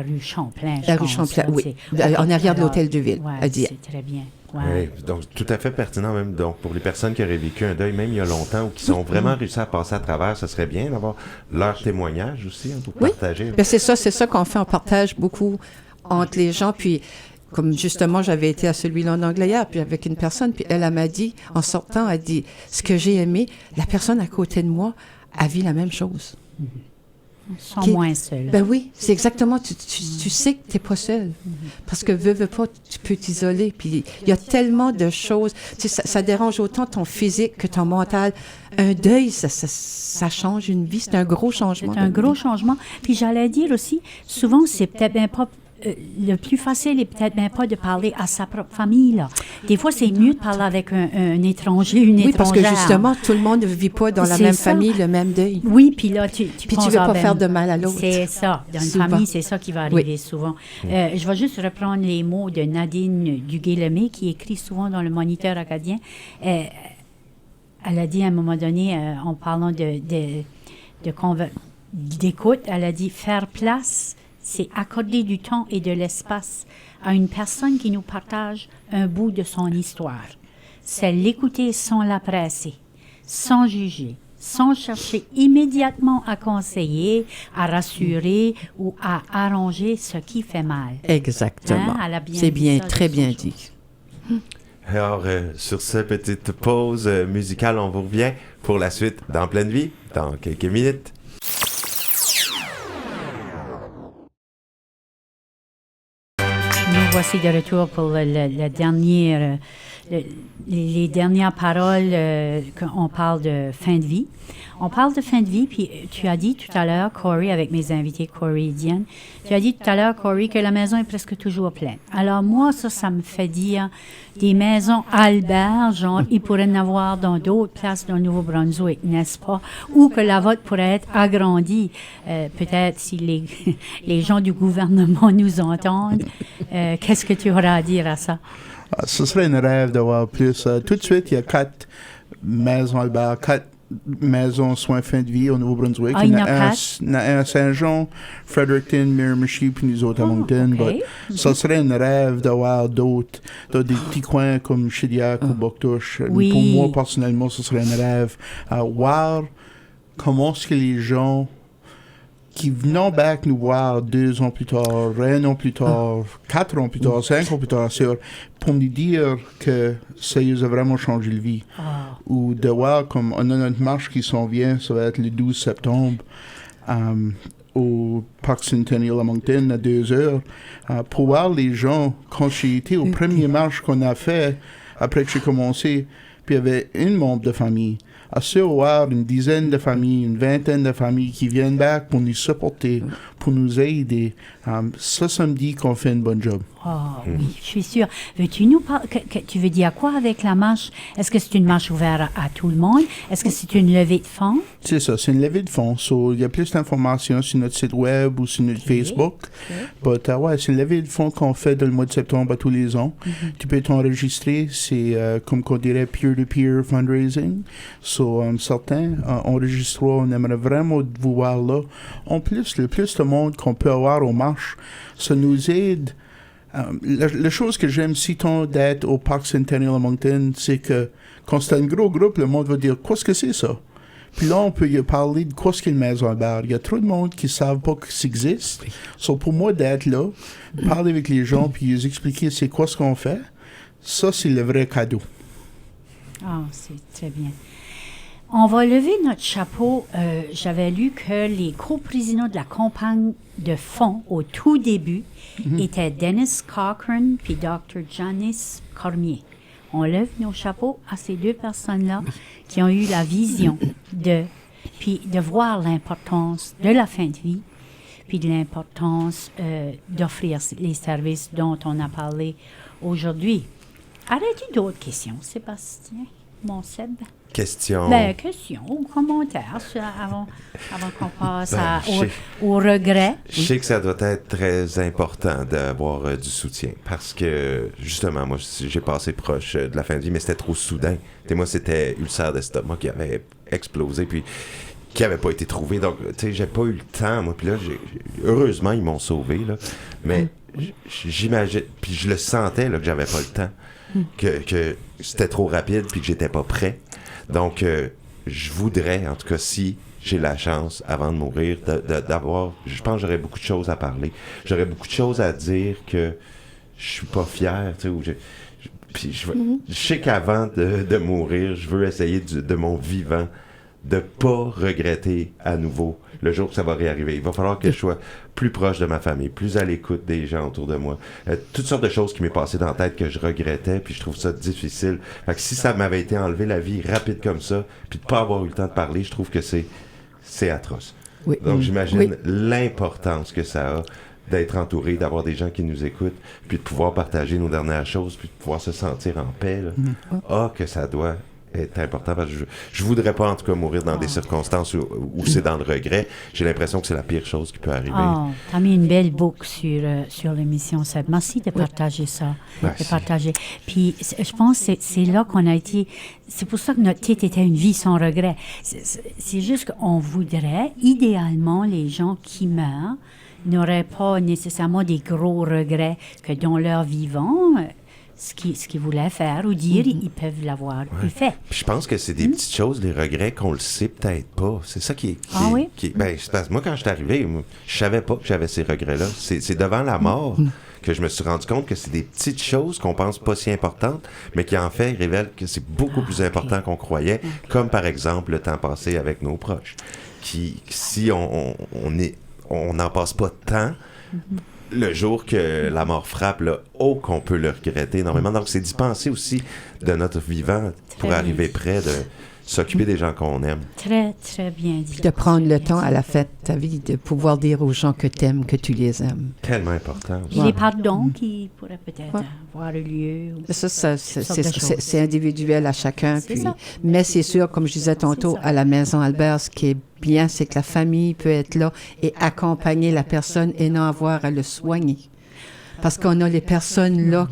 rue Champlain. La rue Champlain, oui. En arrière de l'hôtel de ville, à Dieppe. C'est très bien. Ouais. Oui, donc tout à fait pertinent même. Donc pour les personnes qui auraient vécu un deuil même il y a longtemps ou qui ont vraiment réussi à passer à travers, ce serait bien d'avoir leur témoignage aussi pour partager. Ben c'est ça qu'on fait. On partage beaucoup entre les gens. Puis comme justement j'avais été à celui-là en anglais hier, puis avec une personne, puis elle m'a dit en sortant, elle dit ce que j'ai aimé, la personne à côté de moi a vu la même chose. Sont moins seuls. Ben oui, c'est exactement, tu sais que tu n'es pas seul. Parce que veux pas, tu peux t'isoler. Puis il y a tellement de choses. Tu sais, ça dérange autant ton physique que ton mental. Un deuil, ça change une vie. C'est un gros changement. C'est un gros changement. Puis j'allais dire aussi, souvent, c'est peut-être bien pas... le plus facile est peut-être même pas de parler à sa propre famille, là. Des fois, c'est mieux de parler avec un étranger, une étrangère. Oui, parce que justement, tout le monde ne vit pas dans la même famille le même deuil. Oui, puis là, tu veux pas faire de mal à l'autre. C'est ça. Dans une famille, c'est ça qui va arriver souvent. Je vais juste reprendre les mots de Nadine Duguay-Lemay, qui écrit souvent dans le Moniteur acadien. Elle a dit à un moment donné, en parlant d'écoute, elle a dit « Faire place », c'est accorder du temps et de l'espace à une personne qui nous partage un bout de son histoire. C'est l'écouter sans la presser, sans juger, sans chercher immédiatement à conseiller, à rassurer ou à arranger ce qui fait mal. Exactement. Hein? Elle a bien c'est dit bien, ça, très bien dit. Alors, sur cette petite pause musicale, on vous revient pour la suite dans Pleine Vie, dans quelques minutes. Nous voici de retour pour le dernier, les dernières paroles quand on parle de fin de vie. On parle de fin de vie, puis tu as dit tout à l'heure, Corey, avec mes invités, Corey et Diane, tu as dit tout à l'heure, Corey, que la maison est presque toujours pleine. Alors moi, ça me fait dire des maisons Albert, genre, il pourrait y en avoir dans d'autres places dans le Nouveau-Brunswick, n'est-ce pas? Ou que la vôtre pourrait être agrandie. Peut-être si les gens du gouvernement nous entendent, qu'est-ce que tu auras à dire à ça? Ce serait un rêve d'avoir plus. Tout de suite, il y a 4 maisons Albert, 4 maisons soins fin de vie au Nouveau-Brunswick. Ah, il y en a un 4? Il y en a un à Saint-Jean, Fredericton, Miramichi, puis nous autres à Moncton. OK. Ça serait un rêve d'avoir d'autres, dans des petits coins comme Chediac ou Boctouche. Oui. Pour moi, personnellement, ce serait un rêve. Voir comment est-ce que les gens qui venaient back nous voir 2 ans plus tard, 1 an plus tard, 4 ans plus tard, 5 ans plus tard, pour nous dire que ça nous a vraiment changé la vie. Ou de voir comme on a notre marche qui s'en vient, ça va être le 12 septembre au Parc Centennial à Moncton à 2 heures, pour voir les gens, quand j'ai été au premier marche qu'on a fait, après que j'ai commencé, puis il y avait une membre de famille. À ce voir une dizaine de familles, une vingtaine de familles qui viennent back pour nous supporter, pour nous aider. Ça me dit qu'on fait un bon job. Oui, je suis sûre. Veux-tu nous parler, tu veux dire quoi avec la marche? Est-ce que c'est une marche ouverte à tout le monde? Est-ce que c'est une levée de fonds? C'est ça, c'est une levée de fonds. Il y a plus d'informations sur notre site web ou sur notre Facebook. Ouais, c'est une levée de fonds qu'on fait dans le mois de septembre à tous les ans. Tu peux t'enregistrer, c'est comme qu'on dirait peer-to-peer fundraising. Certains enregistreront, on aimerait vraiment vous voir là. En plus, le plus de monde qu'on peut avoir aux marches, ça nous aide. La chose que j'aime si tant d'être au Parc Centennial à Moncton, c'est que quand c'est un gros groupe, le monde va dire « Qu'est-ce que c'est ça? » Puis là, on peut y parler de quoi ce qu'est une maison Albert. Il y a trop de monde qui ne savent pas que ça existe. Pour moi, d'être là, parler avec les gens, puis les expliquer c'est quoi ce qu'on fait, ça, c'est le vrai cadeau. C'est très bien. On va lever notre chapeau. J'avais lu que les coprésidents de la campagne de fonds au tout début étaient Dennis Cochran puis Dr. Janice Cormier. On lève nos chapeaux à ces 2 personnes-là qui ont eu la vision de voir l'importance de la fin de vie, puis de l'importance d'offrir les services dont on a parlé aujourd'hui. Aurais-tu d'autres questions, Sébastien, mon Seb? Question. Question ou commentaire avant qu'on passe au regret. Je sais que ça doit être très important d'avoir du soutien parce que, justement, moi, j'ai passé proche de la fin de vie, mais c'était trop soudain. Moi, c'était ulcère d'estomac qui avait explosé, puis qui n'avait pas été trouvé. Donc, tu sais, j'ai pas eu le temps, moi. Puis là, heureusement, ils m'ont sauvé, là. Mais j'imagine, puis je le sentais, là, que j'avais pas le temps, que c'était trop rapide, puis que j'étais pas prêt. Donc, je voudrais, en tout cas, si j'ai la chance, avant de mourir, d'avoir... Je pense que j'aurais beaucoup de choses à parler. J'aurais beaucoup de choses à dire que je suis pas fier, tu sais, puis je sais qu'avant de mourir, je veux essayer de mon vivant de pas regretter à nouveau le jour que ça va réarriver. Il va falloir que je sois plus proche de ma famille, plus à l'écoute des gens autour de moi. Toutes sortes de choses qui m'est passé dans la tête que je regrettais, puis je trouve ça difficile. Fait que si ça m'avait été enlevé la vie rapide comme ça, puis de pas avoir eu le temps de parler, je trouve que c'est atroce. Oui. Donc j'imagine l'importance que ça a d'être entouré, d'avoir des gens qui nous écoutent, puis de pouvoir partager nos dernières choses, puis de pouvoir se sentir en paix. Là. Que ça doit est important parce que je voudrais pas en tout cas mourir dans des circonstances où c'est dans le regret. J'ai l'impression que c'est la pire chose qui peut arriver. Tu as mis une belle boucle sur l'émission, Seb. Merci de partager ça. Merci. De partager. Puis je pense que c'est là qu'on a été... C'est pour ça que notre titre était Une vie sans regret. C'est juste qu'on voudrait, idéalement, les gens qui meurent n'auraient pas nécessairement des gros regrets que dans leur vivant... Ce qu'ils voulaient faire ou dire, ils peuvent l'avoir fait. Puis je pense que c'est des petites choses, des regrets qu'on le sait peut-être pas. C'est ça qui est... c'est parce que moi, quand je suis arrivé, je savais pas que j'avais ces regrets-là. C'est devant la mort que je me suis rendu compte que c'est des petites choses qu'on pense pas si importantes, mais qui en fait révèlent que c'est beaucoup plus important qu'on croyait, comme par exemple le temps passé avec nos proches. Qui, si on n'en passe pas de temps, le jour que la mort frappe, là, qu'on peut le regretter énormément. Donc, c'est d'y penser aussi de notre vivant pour Très arriver bien. près de s'occuper des gens qu'on aime. Très, très bien dit. Puis de prendre le Bien temps dit. à la fête de ta vie de pouvoir dire aux gens que t'aimes, que tu les aimes. Tellement important. Puis les pardons qui pourraient peut-être Ouais. avoir lieu. ou- Ça, Toutes sortes de choses. c'est individuel à chacun. C'est Puis, ça. mais c'est sûr, comme je disais tantôt, C'est ça. à la Maison Albert, ce qui est bien, c'est que la famille peut être là et accompagner la personne et non avoir à le soigner. Parce qu'on a les personnes là,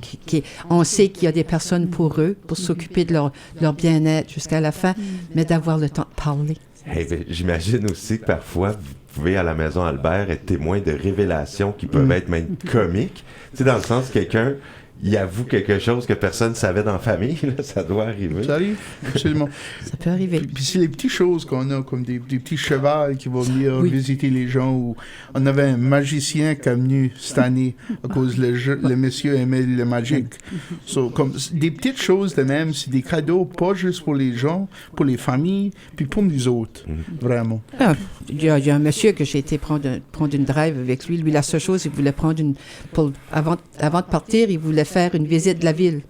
on sait qu'il y a des personnes pour eux, pour s'occuper de leur bien-être jusqu'à la fin, mais d'avoir le temps de parler. Hey, ben, j'imagine aussi que parfois, vous pouvez à la Maison Albert être témoin de révélations qui peuvent être même comiques. Tu sais, dans le sens, quelqu'un, il avoue quelque chose que personne ne savait dans la famille, là, ça doit arriver. Ça arrive, absolument. Ça peut arriver. Puis c'est les petites choses qu'on a, comme des petits chevals qui vont venir Oui. visiter les gens. Ou on avait un magicien qui est venu cette année à cause le monsieur aimait le magique. So, comme des petites choses de même, c'est des cadeaux pas juste pour les gens, pour les familles, puis pour nous autres, vraiment. Ah, il y a un monsieur que j'ai été prendre une drive avec lui. Lui, la seule chose, il voulait prendre avant de partir, il voulait faire une visite de la ville.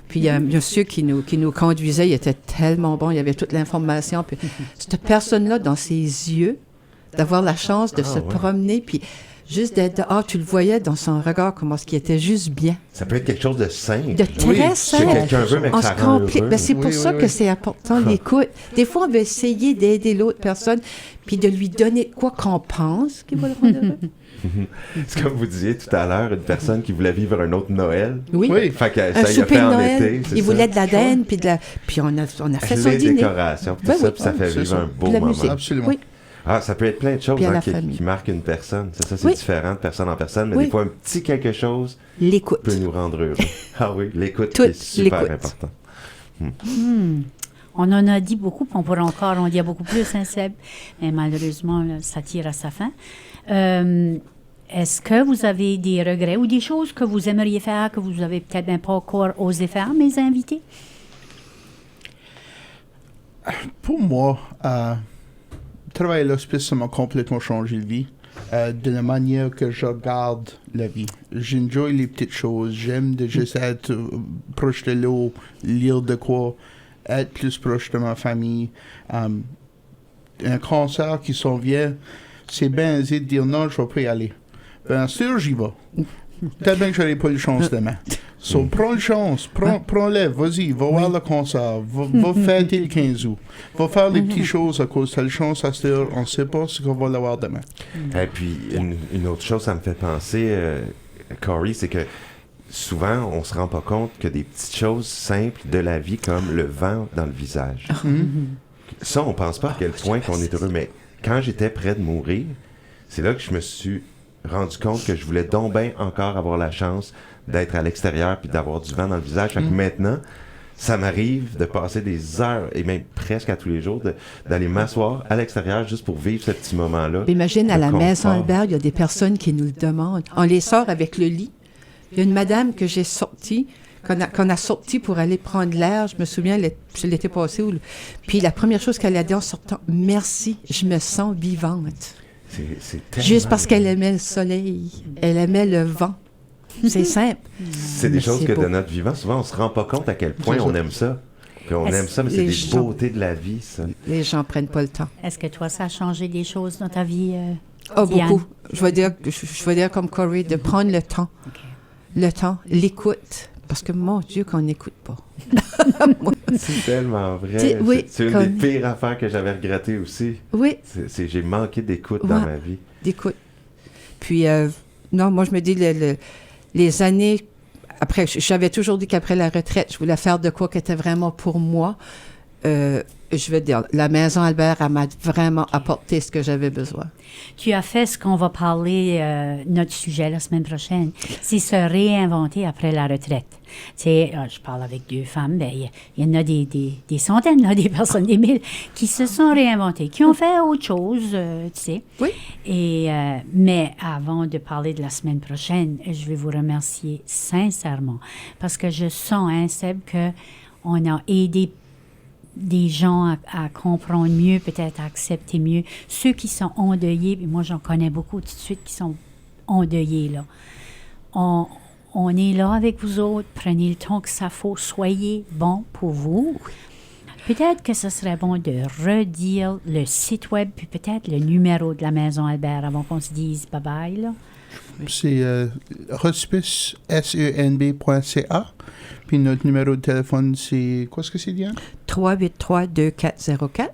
Puis il y a un monsieur qui nous conduisait, il était tellement bon, il y avait toute l'information. Puis cette personne-là, dans ses yeux, d'avoir la chance de se promener, puis juste d'être tu le voyais dans son regard, comment ce qui était juste bien. Ça peut être quelque chose de simple. De très Oui, simple. que quelqu'un veut, mais que On ça se rend complique. heureux. Ben, c'est pour Oui, ça oui, que oui. c'est important l'écoute. Des fois, on veut essayer d'aider l'autre personne, puis de lui donner quoi qu'on pense qui va le rendre heureux. C'est comme vous disiez tout à l'heure, une personne qui voulait vivre un autre Noël. Oui. Oui. Fait que Un ça y a souper fait de en Noël. été, c'est Il ça? voulait de la dinde, puis on a fait son Les dîner. décorations, puis Ben tout ça, oui. puis ça fait C'est vivre ça. un beau Puis la moment. musique. Absolument. Oui. Ah, ça peut être plein de choses Puis à la qui famille. marquent une personne. C'est ça, c'est Oui. différent de personne en personne, mais Oui. des fois, un petit quelque chose L'écoute. peut nous rendre heureux. Ah oui, l'écoute Toute est super l'écoute. important. On en a dit beaucoup, puis on pourrait encore en dire beaucoup plus, hein, Seb. Mais malheureusement, là, ça tire à sa fin. Est-ce que vous avez des regrets ou des choses que vous aimeriez faire, que vous avez peut-être même pas encore osé faire, mes invités? Pour moi, travailler à l'hospice, ça m'a complètement changé de vie. De la manière que je regarde la vie. J'enjoy les petites choses. J'aime de juste être proche de l'eau, lire de quoi, être plus proche de ma famille. Un concert qui s'en vient, c'est bien de dire non, je ne vais pas y aller. Bien sûr, j'y vais. Peut-être bien que je n'aurai pas de chance demain. So, prends une chance, prends-le, vas-y, va voir le concert, va fêter le 15 août, va faire les petites choses à cause de la chance à cette heure, on ne sait pas ce qu'on va l'avoir demain. Et puis, une autre chose, ça me fait penser, Corey, c'est que souvent, on se rend pas compte que des petites choses simples de la vie, comme le vent dans le visage. Ça, on pense pas à quel point qu'on est heureux, mais quand j'étais près de mourir, c'est là que je me suis rendu compte que je voulais donc bien encore avoir la chance d'être à l'extérieur puis d'avoir du vent dans le visage. Fait que maintenant, ça m'arrive de passer des heures, et même presque à tous les jours, d'aller m'asseoir à l'extérieur juste pour vivre ce petit moment-là. Imagine, à Le la confort. Maison Albert, il y a des personnes qui nous le demandent. On les sort avec le lit. Il y a une madame que j'ai sortie, qu'on a sorti pour aller prendre l'air. Je me souviens, je l'étais passée. Puis la première chose qu'elle a dit en sortant, « Merci, je me sens vivante. » C'est tellement- Juste parce qu'elle aimait le soleil. Elle aimait le vent. C'est simple. C'est des Mais choses c'est que beau. de notre vivant, souvent, on se rend pas compte à quel point C'est ça. on aime ça. Puis on Est-ce aime ça, mais c'est les des gens- beautés de la vie, ça. Les gens prennent pas le temps. Est-ce que toi, ça a changé des choses dans ta vie? Oh, Diane? beaucoup. Je vais dire comme Corey, de prendre le temps. OK. Le temps, l'écoute. Parce que, mon Dieu, qu'on n'écoute pas. C'est tellement vrai. T'sais, oui, C'est une comme- des pires affaires que j'avais regrettées aussi. Oui, J'ai manqué d'écoute dans Ouais. ma vie. d'écoute. Puis, non, moi, je me dis, les années, après, j'avais toujours dit qu'après la retraite, je voulais faire de quoi qui était vraiment pour moi. je veux dire, la Maison Albert, elle m'a vraiment apporté ce que j'avais besoin. Tu as fait ce qu'on va parler, notre sujet la semaine prochaine, c'est se réinventer après la retraite. Tu sais, je parle avec 2 femmes, ben, il y en a des centaines, là, des personnes, des mille, qui se sont réinventées, qui ont fait autre chose, tu sais. Oui. Et, mais avant de parler de la semaine prochaine, je vais vous remercier sincèrement, parce que je sens, hein, Seb, qu'on a aidé des gens à comprendre mieux, peut-être à accepter mieux. Ceux qui sont endeuillés, puis moi j'en connais beaucoup tout de suite qui sont endeuillés, là. On est là avec vous autres, prenez le temps que ça faut, soyez bons pour vous. Peut-être que ce serait bon de redire le site web, puis peut-être le numéro de la Maison Albert avant qu'on se dise bye-bye, là. C'est hospice, senb.ca. Puis notre numéro de téléphone, c'est... Quoi est-ce que c'est, Diane? 383-2404.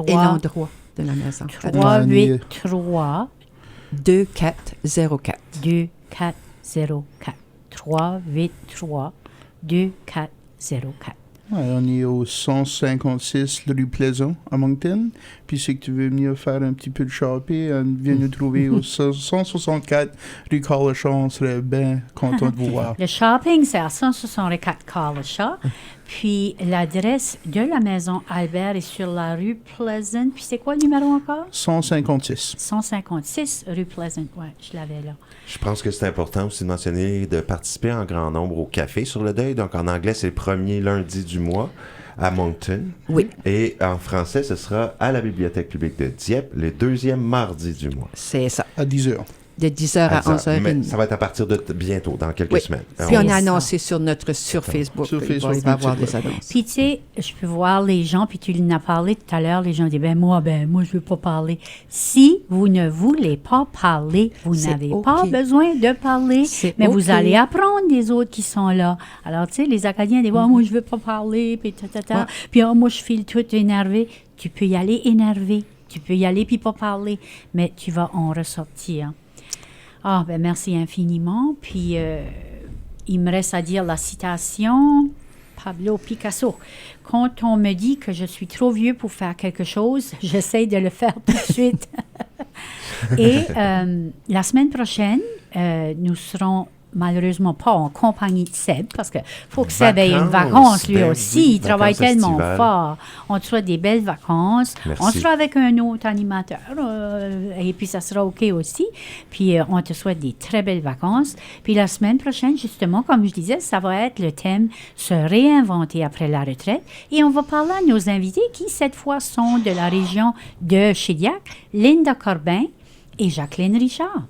Et l'endroit de la maison. 383 2404. 2404. 383 2404. Ouais, on est au 156 rue Plaison, à Moncton. Puis si tu veux venir faire un petit peu de shopping, viens nous trouver au 164 rue Collishaw. On serait bien content de vous voir. Le shopping, c'est à 164 Collishaw. Puis l'adresse de la Maison Albert est sur la rue Pleasant. Puis c'est quoi le numéro encore? 156. 156 rue Pleasant. Oui, je l'avais là. Je pense que c'est important aussi de mentionner de participer en grand nombre au Café sur le deuil. Donc, en anglais, c'est le premier lundi du mois à Moncton. Oui. Et en français, ce sera à la Bibliothèque publique de Dieppe, le 2e mardi du mois. C'est ça. À 10 heures. De 10h à 11h30. Mais ça va être à partir de bientôt, dans quelques semaines. Puis on a ça. annoncé sur Facebook. Sur Il va Facebook, y avoir c'est des annonces. Puis, tu sais, je peux voir les gens, puis tu en as parlé tout à l'heure, les gens disent, moi, je veux pas parler. Si vous ne voulez pas parler, vous C'est n'avez OK. pas besoin de parler, C'est mais OK. vous allez apprendre des autres qui sont là. Alors, tu sais, les Acadiens disent, moi, je veux pas parler, puis Ouais. puis moi, je file tout énervé. Tu peux y aller énervé, tu peux y aller puis pas parler, mais tu vas en ressortir. Ah, ben merci infiniment. Puis, il me reste à dire la citation, Pablo Picasso. Quand on me dit que je suis trop vieux pour faire quelque chose, j'essaie de le faire tout de suite. Et la semaine prochaine, nous serons malheureusement pas en compagnie de Seb, parce qu'il faut que Seb ait une vacance lui ben aussi. oui, Il travaille vacances tellement estivales. fort. On te souhaite des belles vacances. Merci. On sera avec un autre animateur, et puis ça sera OK aussi. Puis on te souhaite des très belles vacances. Puis la semaine prochaine, justement, comme je disais, ça va être le thème « Se réinventer après la retraite ». Et on va parler à nos invités qui, cette fois, sont de la région de Shediac, Linda Corbin et Jacqueline Richard.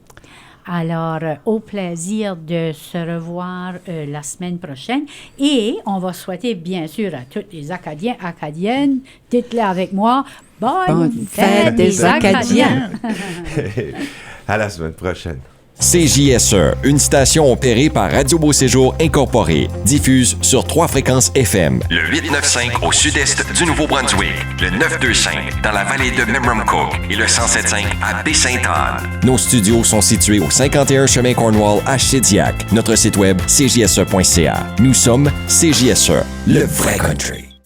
Alors, au plaisir de se revoir la semaine prochaine. Et on va souhaiter, bien sûr, à tous les Acadiens, Acadiennes, dites-le avec moi, bonne fête des Acadiens! À la semaine prochaine. CJSE, une station opérée par Radio Beau Séjour Incorporé, diffuse sur 3 fréquences FM. Le 895 au sud-est du Nouveau-Brunswick, le 925 dans la vallée de Memramcook et le 1075 à Baie-Sainte-Anne. Nos studios sont situés au 51 chemin Cornwall à Shediac. Notre site web, cjse.ca. Nous sommes CJSE, le vrai country.